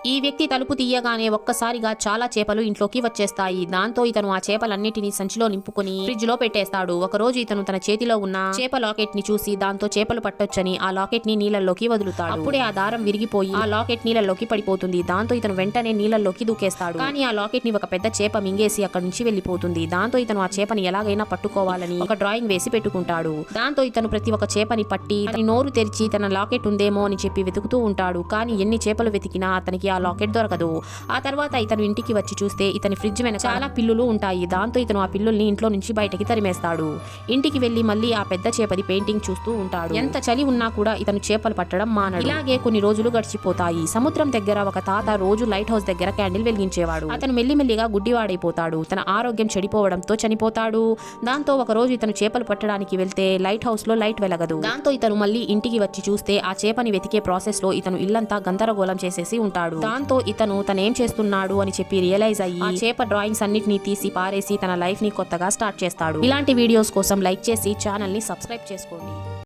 ఈ వ్యక్తి తలుపు తీయగానే ఒక్కసారిగా చాలా చేపలు ఇంట్లోకి వచ్చేస్తాయి. దాంతో ఇతను ఆ చేపలన్నిటినీ సంచిలో నింపుకొని ఫ్రిడ్జ్ లో పెట్టేస్తాడు. ఒకరోజు ఇతను తన చేతిలో ఉన్న చేప లాకెట్ ని చూసి దాంతో చేపలు పట్టొచ్చని ఆ లాకెట్ ని నీళ్ళల్లోకి వదులుతాడు. అప్పుడే ఆ దారం విరిగిపోయి ఆ లాకెట్ నీళ్ళల్లోకి పడిపోతుంది. దాంతో ఇతను వెంటనే నీళ్ళల్లోకి దూకేస్తాడు. కానీ ఆ లాకెట్ ని ఒక పెద్ద చేప మింగేసి అక్కడి నుంచి వెళ్లిపోతుంది. దాంతో ఇతను ఆ చేపని ఎలాగైనా పట్టుకోవాలని ఒక డ్రాయింగ్ వేసి పెట్టుకుంటాడు. దాంతో ఇతను ప్రతి ఒక్క చేపని పట్టి నోరు తెరిచి తన లాకెట్ ఉందేమో అని చెప్పి వెతుకుతూ ఉంటాడు. కానీ ఎన్ని చేపలు వెతికినా అతనికి ఆ లాకెట్ దొరకదు. ఆ తర్వాత ఇతను ఇంటికి వచ్చి చూస్తే ఇతని ఫ్రిడ్జ్ వెనక చాలా పిల్లులు ఉంటాయి. దాంతో ఇతను ఆ పిల్లుల్ని ఇంట్లో నుంచి బయటకి తరిమేస్తాడు. ఇంటికి వెళ్లి మళ్ళీ ఆ పెద్ద చేపది పెయింటింగ్ చూస్తూ ఉంటాడు. ఎంత చలి ఉన్నా కూడా ఇతను చేపలు పట్టడం మానడు. ఇలాగే కొన్ని రోజులు గడిచిపోతాయి. సముద్రం దగ్గర ఒక తాత రోజు లైట్ హౌస్ దగ్గర క్యాండిల్ వెలిగించేవాడు. అతను మెల్లిమెల్లిగా గుడ్డివాడైపోతాడు. తన ఆరోగ్యం చెడిపోవడంతో చనిపోతాడు. దాంతో ఒక రోజు ఇతను చేపలు పట్టడానికి వెళ్తే లైట్ హౌస్ లో లైట్ వెలగదు. దాంతో ఇతను మళ్ళీ ఇంటికి వచ్చి చూస్తే ఆ చేపని వెతికే ప్రాసెస్ లో ఇతను ఇల్లంతా గందరగోళం చేసేసి ఉంటాడు. దాంతో ఇతను తనేం చేస్తున్నాడు అని చెప్పి రియలైజ్ అయ్యి ఆ చేప డ్రాయింగ్స్ అన్నిటినీ తీసి పారేసి తన లైఫ్ ని కొత్తగా స్టార్ట్ చేస్తాడు. ఇలాంటి వీడియోస్ కోసం లైక్ చేసి ఛానల్ ని సబ్స్క్రైబ్ చేసుకోండి.